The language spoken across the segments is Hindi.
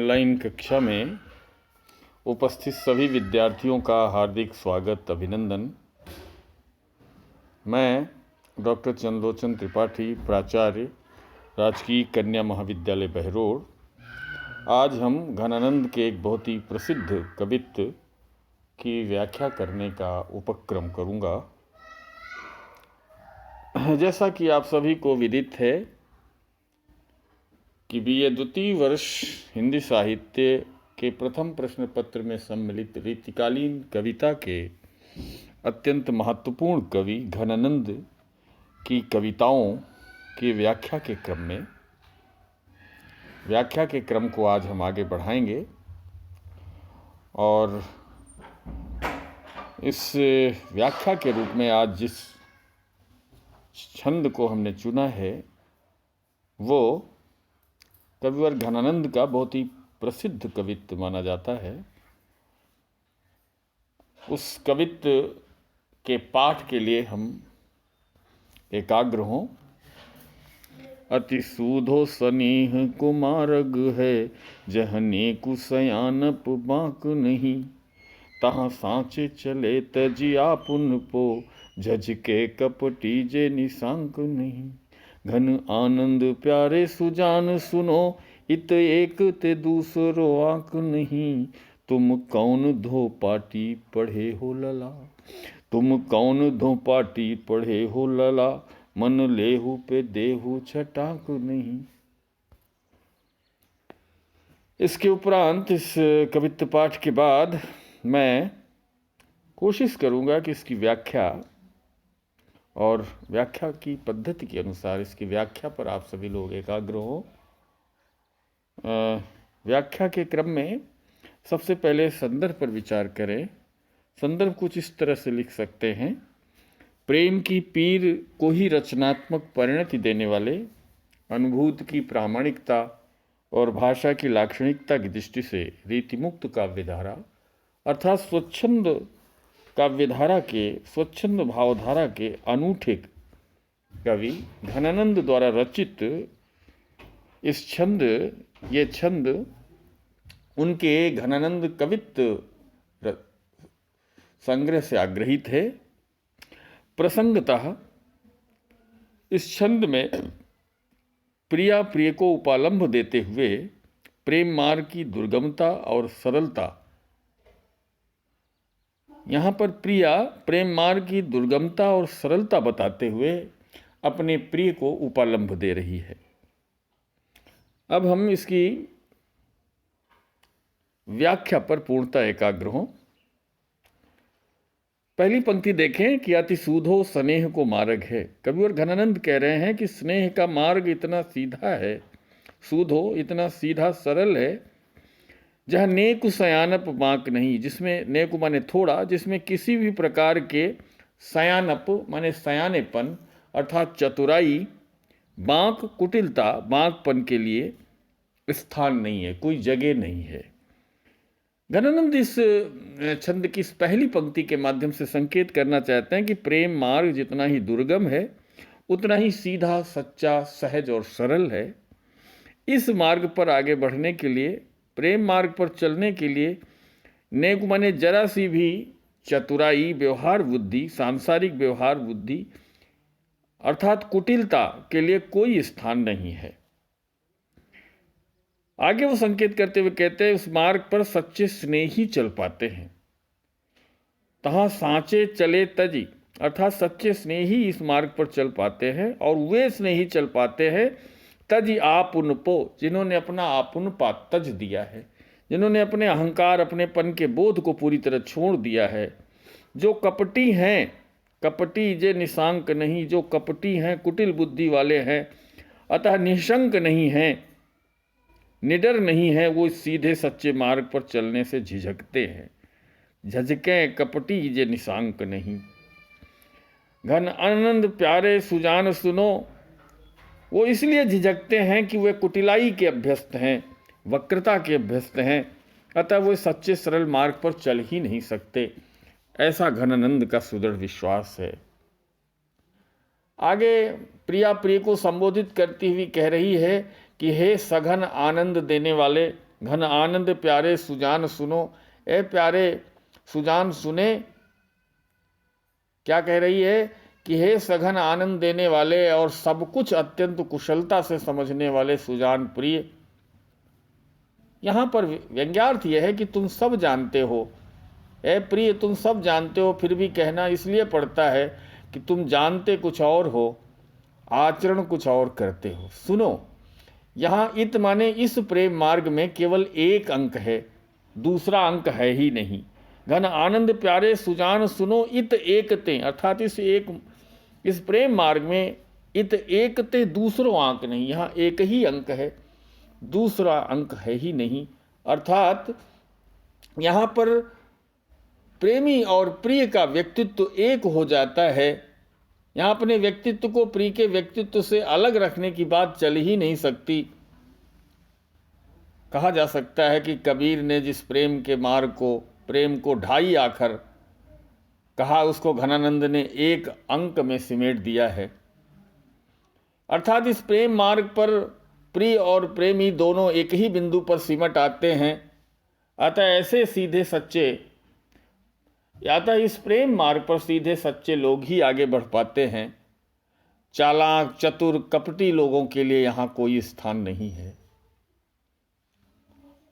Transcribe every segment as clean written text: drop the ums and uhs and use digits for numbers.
ऑनलाइन कक्षा में उपस्थित सभी विद्यार्थियों का हार्दिक स्वागत, अभिनंदन। मैं डॉक्टर चंद्रलोचन त्रिपाठी, प्राचार्य, राजकीय कन्या महाविद्यालय बहरोड़। आज हम घनानंद के एक बहुत ही प्रसिद्ध कवित्व की व्याख्या करने का उपक्रम करूँगा। जैसा कि आप सभी को विदित है कि BA द्वितीय वर्ष हिंदी साहित्य के प्रथम प्रश्न पत्र में सम्मिलित रीतिकालीन कविता के अत्यंत महत्वपूर्ण कवि घनानंद की कविताओं की व्याख्या के क्रम को आज हम आगे बढ़ाएंगे। और इस व्याख्या के रूप में आज जिस छंद को हमने चुना है वो कविवर घनानंद का बहुत ही प्रसिद्ध कवित्व माना जाता है। उस कवित्व के पाठ के लिए हम एकाग्र हों। अति सूधो सनेह कुमारग है, जहने कुसयानप बांक नहीं। तहाँ सांचे चले तजी आपुन पो, झझके कपटी जे निशांक नहीं। घन आनंद प्यारे सुजान सुनो, इत एक ते दूसरो आंक नहीं। तुम कौन धो पाटी पढ़े हो लला, तुम कौन धो पाटी पढ़े हो लला। मन लेहु पे देहु छटाक नहीं। इसके उपरांत इस कवित्व पाठ के बाद मैं कोशिश करूंगा कि इसकी व्याख्या और व्याख्या की पद्धति के अनुसार इसकी व्याख्या पर आप सभी लोग एकाग्र हो। व्याख्या के क्रम में सबसे पहले संदर्भ पर विचार करें। संदर्भ कुछ इस तरह से लिख सकते हैं। प्रेम की पीर को ही रचनात्मक परिणति देने वाले, अनुभूति की प्रामाणिकता और भाषा की लाक्षणिकता की दृष्टि से रीतिमुक्त काव्यधारा अर्थात स्वच्छंद काव्यधारा के, स्वच्छंद भावधारा के अनूठे कवि घनानंद द्वारा रचित इस छंद, ये छंद उनके घनानंद कवित्व संग्रह से आग्रहित है। प्रसंगतः इस छंद में प्रिया प्रिय को उपालंभ देते हुए प्रेम मार्ग की दुर्गमता और सरलता, यहाँ पर प्रिया प्रेम मार्ग की दुर्गमता और सरलता बताते हुए अपने प्रिय को उपालंभ दे रही है। अब हम इसकी व्याख्या पर पूर्णतः एकाग्र हों। पहली पंक्ति देखें कि अति सूधो स्नेह को मार्ग है। कविवर घनानंद कह रहे हैं कि स्नेह का मार्ग इतना सीधा है, सूधो इतना सीधा सरल है, जहाँ नेकु सयानप बांक नहीं, जिसमें नेकु माने थोड़ा, जिसमें किसी भी प्रकार के सयानप माने सयानेपन अर्थात चतुराई, बांक कुटिलता, बांकपन के लिए स्थान नहीं है, कोई जगह नहीं है। घनानंद इस छंद की इस पहली पंक्ति के माध्यम से संकेत करना चाहते हैं कि प्रेम मार्ग जितना ही दुर्गम है उतना ही सीधा, सच्चा, सहज और सरल है। इस मार्ग पर आगे बढ़ने के लिए, प्रेम मार्ग पर चलने के लिए नेक माने जरा सी भी चतुराई, व्यवहार बुद्धि, सांसारिक व्यवहार बुद्धि अर्थात कुटिलता के लिए कोई स्थान नहीं है। आगे वो संकेत करते हुए कहते हैं उस मार्ग पर सच्चे स्नेही चल पाते हैं। तहाँ सांचे चले तजी अर्थात सच्चे स्नेही इस मार्ग पर चल पाते हैं, और वे स्नेही चल पाते हैं तज आपुन पो, जिन्होंने अपना आपुन पा तज दिया है, जिन्होंने अपने अहंकार, अपनेपन के बोध को पूरी तरह छोड़ दिया है। जो कपटी हैं, कपटी जे निशांक नहीं, जो कपटी हैं, कुटिल बुद्धि वाले हैं, अतः निशंक नहीं हैं, निडर नहीं है, वो सीधे सच्चे मार्ग पर चलने से झिझकते हैं। झझके कपटी जे निशांक नहीं। घन आनंद प्यारे सुजान सुनो, वो इसलिए झिझकते हैं कि वे कुटिलाई के अभ्यस्त हैं, वक्रता के अभ्यस्त हैं, अतः वे सच्चे सरल मार्ग पर चल ही नहीं सकते। ऐसा घनानंद का सुदृढ़ विश्वास है। आगे प्रिया प्रिय को संबोधित करती हुई कह रही है कि हे सघन आनंद देने वाले घन आनंद प्यारे सुजान सुनो। ए प्यारे सुजान सुने, क्या कह रही है कि हे सघन आनंद देने वाले और सब कुछ अत्यंत कुशलता से समझने वाले सुजान प्रिय। यहां पर व्यंग्यार्थ यह है कि तुम सब जानते हो, ए प्रिय तुम सब जानते हो, फिर भी कहना इसलिए पड़ता है कि तुम जानते कुछ और हो, आचरण कुछ और करते हो। सुनो, यहाँ इत माने इस प्रेम मार्ग में केवल एक अंक है, दूसरा अंक है ही नहीं। घन आनंद प्यारे सुजान सुनो, इत एकते, अर्थात इस प्रेम मार्ग में इत एकते दूसरो अंक नहीं, यहाँ एक ही अंक है, दूसरा अंक है ही नहीं। अर्थात यहाँ पर प्रेमी और प्रिय का व्यक्तित्व एक हो जाता है। यहाँ अपने व्यक्तित्व को प्रिय के व्यक्तित्व से अलग रखने की बात चल ही नहीं सकती। कहा जा सकता है कि कबीर ने जिस प्रेम के मार्ग को, प्रेम को ढाई आखर कहा, उसको घनानंद ने एक अंक में सिमेट दिया है। अर्थात इस प्रेम मार्ग पर प्रिय और प्रेमी दोनों एक ही बिंदु पर सिमट आते हैं। अतः ऐसे सीधे सच्चे, अतः इस प्रेम मार्ग पर सीधे सच्चे लोग ही आगे बढ़ पाते हैं। चालाक, चतुर, कपटी लोगों के लिए यहाँ कोई स्थान नहीं है।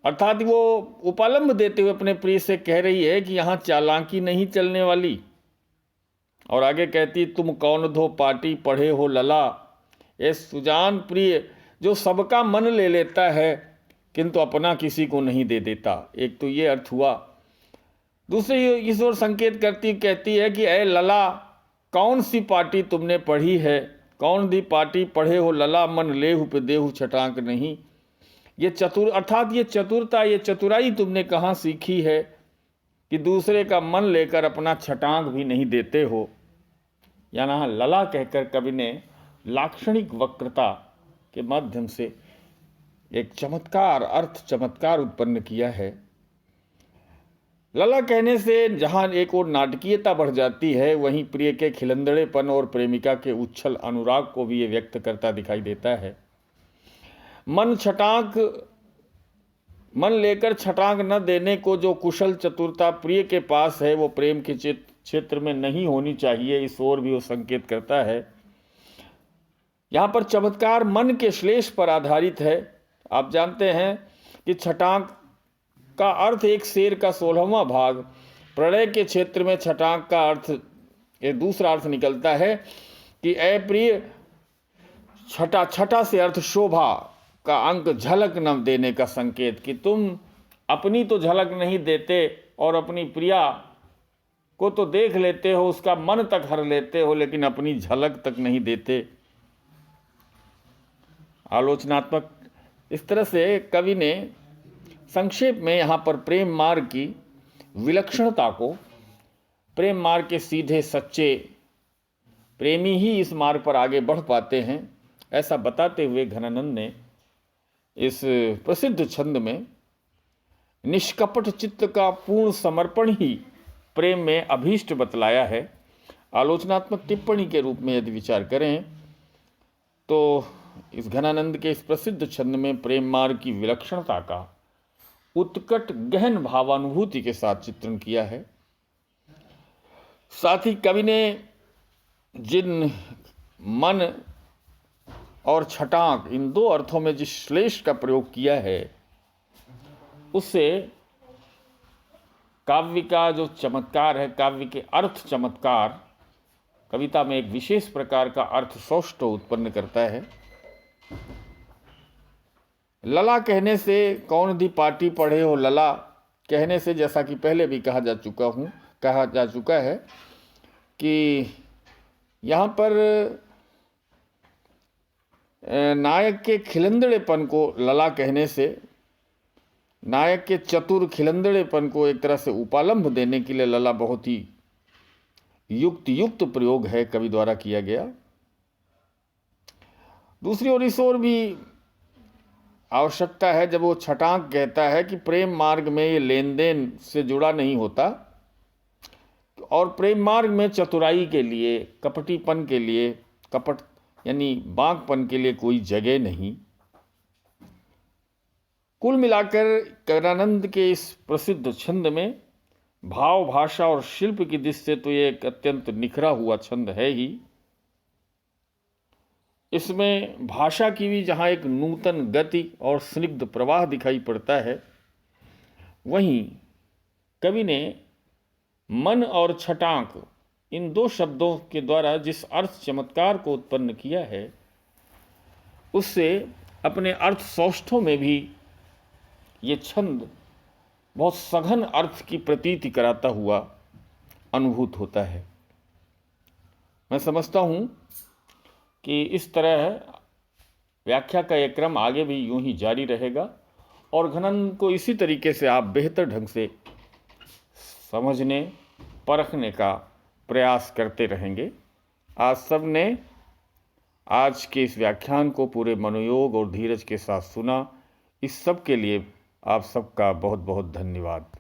अर्थात वो उपालंब देते हुए अपने प्रिय से कह रही है कि यहाँ चालाकी नहीं चलने वाली। और आगे कहती, तुम कौन धो पाटी पढ़े हो लला। ये सुजान प्रिय जो सबका मन ले लेता है किंतु अपना किसी को नहीं दे देता। एक तो ये अर्थ हुआ। दूसरी इस ओर संकेत करती कहती है कि ऐ लला, कौन सी पाटी तुमने पढ़ी है, कौन दी पाटी पढ़े हो लला, मन लेहु पे देहु छटांक नहीं। ये चतुर, अर्थात ये चतुरता, ये चतुराई तुमने कहाँ सीखी है कि दूसरे का मन लेकर अपना छटांक भी नहीं देते हो। यहाँ लला कहकर कवि ने लाक्षणिक वक्रता के माध्यम से एक चमत्कार, अर्थ चमत्कार उत्पन्न किया है। लला कहने से जहाँ एक और नाटकीयता बढ़ जाती है, वहीं प्रिय के खिलंदड़ेपन और प्रेमिका के उच्छल अनुराग को भी ये व्यक्त करता दिखाई देता है। मन लेकर छटांग न देने को जो कुशल चतुरता प्रिय के पास है, वो प्रेम के क्षेत्र में नहीं होनी चाहिए, इस ओर भी वो संकेत करता है। यहाँ पर चमत्कार मन के श्लेष पर आधारित है। आप जानते हैं कि छटांग का अर्थ एक शेर का 16वां भाग, प्रलय के क्षेत्र में छटांग का अर्थ एक दूसरा अर्थ निकलता है कि ऐ प्रिय, छठा से अर्थ शोभा का अंक, झलक न देने का संकेत, कि तुम अपनी तो झलक नहीं देते और अपनी प्रिया को तो देख लेते हो, उसका मन तक हर लेते हो, लेकिन अपनी झलक तक नहीं देते। आलोचनात्मक इस तरह से कवि ने संक्षेप में यहाँ पर प्रेम मार्ग की विलक्षणता को, प्रेम मार्ग के सीधे सच्चे प्रेमी ही इस मार्ग पर आगे बढ़ पाते हैं, ऐसा बताते हुए घनानंद ने इस प्रसिद्ध छंद में निष्कपट चित्त का पूर्ण समर्पण ही प्रेम में अभीष्ट बतलाया है। आलोचनात्मक टिप्पणी के रूप में यदि विचार करें तो इस घनानंद के इस प्रसिद्ध छंद में प्रेम मार्ग की विलक्षणता का उत्कट गहन भावानुभूति के साथ चित्रण किया है। साथ ही कवि ने जिन मन और छटांक, इन दो अर्थों में जिस श्लेष का प्रयोग किया है, उससे काव्य का जो चमत्कार है, काव्य के अर्थ चमत्कार, कविता में एक विशेष प्रकार का अर्थ सौष्ठव उत्पन्न करता है। लला कहने से, कौन दी पाटी पढ़े हो लला कहने से, जैसा कि पहले भी कहा जा चुका है कि यहाँ पर नायक के खिलंदड़ेपन को लला कहने से, नायक के चतुर खिलंदड़ेपन को एक तरह से उपालंब देने के लिए लला बहुत ही युक्त प्रयोग है कवि द्वारा किया गया। दूसरी ओर इस ओर भी आवश्यकता है, जब वो छटांक कहता है कि प्रेम मार्ग में ये लेन देन से जुड़ा नहीं होता और प्रेम मार्ग में चतुराई के लिए, कपटीपन के लिए, यानी बांकपन के लिए कोई जगह नहीं। कुल मिलाकर कबीरानंद के इस प्रसिद्ध छंद में भाव, भाषा और शिल्प की दृष्टि से तो ये एक अत्यंत निखरा हुआ छंद है ही। इसमें भाषा की भी जहाँ एक नूतन गति और स्निग्ध प्रवाह दिखाई पड़ता है, वहीं कवि ने मन और छटाक इन दो शब्दों के द्वारा जिस अर्थ चमत्कार को उत्पन्न किया है, उससे अपने अर्थ सौष्ठों में भी ये छंद बहुत सघन अर्थ की प्रतीति कराता हुआ अनुभूत होता है। मैं समझता हूँ कि इस तरह व्याख्या का यह क्रम आगे भी यूं ही जारी रहेगा और घनन को इसी तरीके से आप बेहतर ढंग से समझने, परखने का प्रयास करते रहेंगे। आज सब ने आज के इस व्याख्यान को पूरे मनोयोग और धीरज के साथ सुना। इस सब के लिए आप सबका बहुत बहुत धन्यवाद।